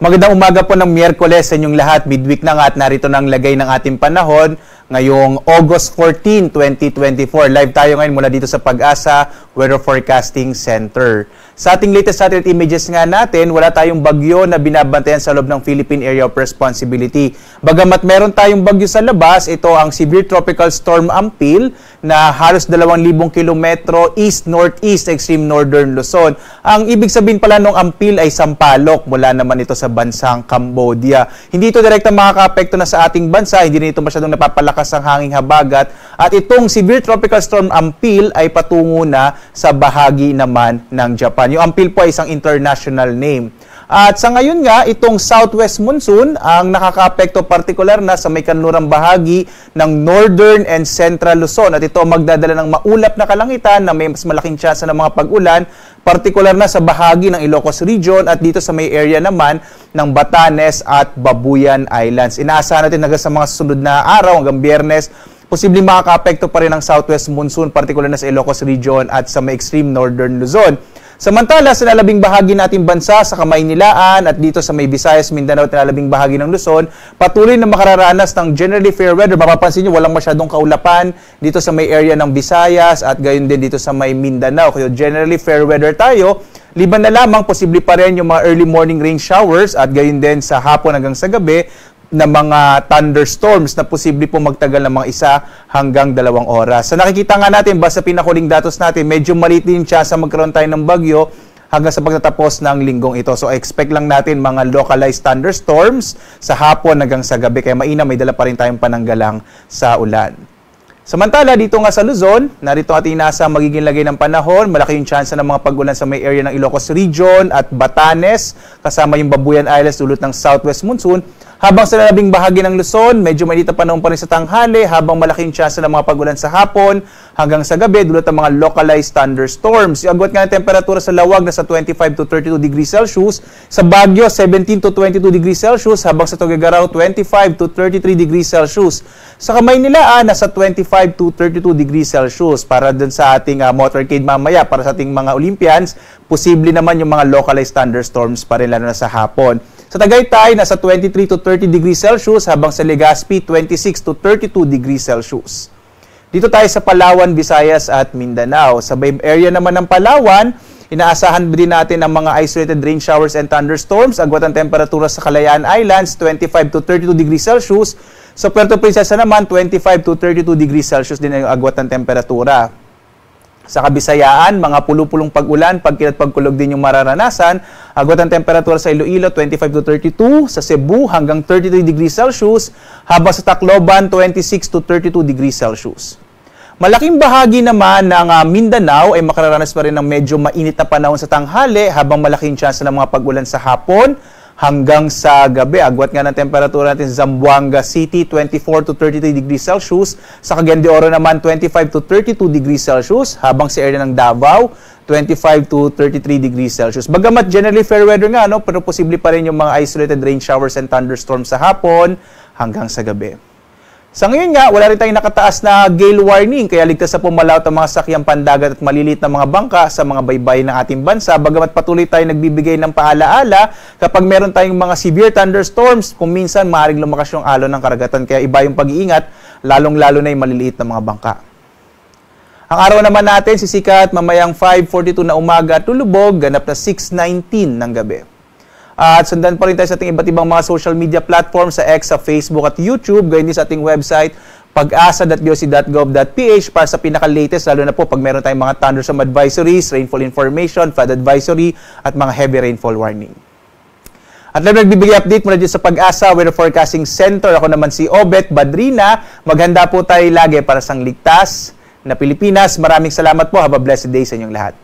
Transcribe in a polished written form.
Magandang umaga po ng Miyerkules sa inyong lahat. Midweek na nga at narito na ang lagay ng ating panahon ngayong August 14, 2024. Live tayo ngayon mula dito sa Pag-asa Weather Forecasting Center. Sa ating latest satellite images nga natin, wala tayong bagyo na binabantayan sa loob ng Philippine Area of Responsibility. Bagamat meron tayong bagyo sa labas, ito ang Severe Tropical Storm Ampil na halos 2,000 kilometro east-northeast extreme northern Luzon. Ang ibig sabihin pala ng Ampil ay sampalok mula naman ito sa bansang Cambodia. Hindi ito direktang makaka-apekto na sa ating bansa, hindi rin ito masyadong napapalakas ang hanging habagat. At itong Severe Tropical Storm Ampil ay patungo na sa bahagi naman ng Japan. Yung Ampil po ay isang international name. At sa ngayon nga, itong southwest monsoon ang nakaka-apekto partikular na sa may kanlurang bahagi ng northern and central Luzon. At ito magdadala ng maulap na kalangitan na may mas malaking tsansa ng mga pag-ulan, partikular na sa bahagi ng Ilocos Region at dito sa may area naman ng Batanes at Babuyan Islands. Inaasahan natin hanggang sa mga susunod na araw, hanggang Biyernes, posibleng makaka-apekto pa rin ang southwest monsoon, partikular na sa Ilocos Region at sa may extreme northern Luzon. Samantala, sa nalabing bahagi nating bansa, sa Kamaynilaan at dito sa may Visayas, Mindanao at nalabing bahagi ng Luzon, patuloy na makararanas ng generally fair weather. Mapapansin nyo, walang masyadong kaulapan dito sa may area ng Visayas at gayon din dito sa may Mindanao. Kaya generally fair weather tayo. Liban na lamang, posible pa rin yung mga early morning rain showers at gayon din sa hapon hanggang sa gabi na mga thunderstorms na posible po magtagal ng mga 1 hanggang 2 oras. Sa nakikita nga natin, basta pinakuling datos natin, medyo maliit din siya sa magkaroon tayo ng bagyo hanggang sa pagtatapos ng linggong ito. So expect lang natin mga localized thunderstorms sa hapon hanggang sa gabi. Kaya mainam, may dala pa rin tayong pananggalang sa ulan. Samantala, dito nga sa Luzon, narito ating nasa magiging lagay ng panahon. Malaki yung tsansa ng mga pag-ulan sa may area ng Ilocos Region at Batanes, kasama yung Babuyan Islands dulot ng southwest monsoon. Habang sa nalabing bahagi ng Luzon, medyo mainit na panahon pa rin sa tanghali, habang malaking tsansa ng mga pag-ulan sa hapon hanggang sa gabi dulot ng mga localized thunderstorms. Yung agwat nga ng temperatura sa Lawag na sa 25 to 32 degrees Celsius, sa Baguio 17 to 22 degrees Celsius, habang sa Tuguegarao 25 to 33 degrees Celsius. Sa Kamaynilaan, nasa 25 to 32 degrees Celsius. Para dun sa ating motorcade mamaya, para sa ating mga Olympians, posible naman yung mga localized thunderstorms pa rin lalo na sa hapon. Sa Tagaytay, nasa 23 to 30 degrees Celsius, habang sa Legazpi, 26 to 32 degrees Celsius. Dito tayo sa Palawan, Visayas at Mindanao. Sa Bay area naman ng Palawan, inaasahan din natin ang mga isolated rain showers and thunderstorms. Agwat ang temperatura sa Kalayaan Islands, 25 to 32 degrees Celsius. Sa Puerto Princesa naman, 25 to 32 degrees Celsius din ang agwat ng temperatura. Sa Kabisayaan, mga pulupulong pag-ulan, pagkilat pagkulog din yung mararanasan. Agwat ang temperatura sa Iloilo, 25 to 32. Sa Cebu, hanggang 33 degrees Celsius. Habang sa Tacloban, 26 to 32 degrees Celsius. Malaking bahagi naman ng Mindanao ay makararanas pa rin ng medyo mainit na panahon sa tanghali, habang malaking tsansa ng mga pag-ulan sa hapon hanggang sa gabi. Agwat nga ng temperatura natin sa Zamboanga City, 24 to 33 degrees Celsius. Sa Cagayan de Oro naman, 25 to 32 degrees Celsius. Habang sa area ng Davao, 25 to 33 degrees Celsius. Bagamat generally fair weather nga, no, pero posible pa rin yung mga isolated rain showers and thunderstorms sa hapon hanggang sa gabi. Sa ngayon nga, wala rin tayong nakataas na gale warning, kaya ligtas sa pumalawat ang mga sakyang pandagat at maliliit na mga bangka sa mga baybayin ng ating bansa. Bagamat patuloy tayo nagbibigay ng paalaala kapag meron tayong mga severe thunderstorms, kung minsan maaaring lumakas yung alon ng karagatan. Kaya iba yung pag-iingat, lalong-lalo na yung maliliit na mga bangka. Ang araw naman natin, sisikat mamayang 5:42 na umaga at lulubog, ganap na 6:19 ng gabi. At sundan pa rin tayo sa ating iba't ibang mga social media platforms sa X, sa Facebook at YouTube. Gayon din sa ating website, pag-asa.doc.gov.ph para sa pinaka-latest, lalo na po pag meron tayong mga thunderstorm advisories, rainfall information, flood advisory, at mga heavy rainfall warning. At lahat nagbibigay update mula dito sa Pag-asa Weather Forecasting Center. Ako naman si Obet Badrina. Maghanda po tayo lagi para sa ligtas na Pilipinas. Maraming salamat po. Have a blessed day sa inyong lahat.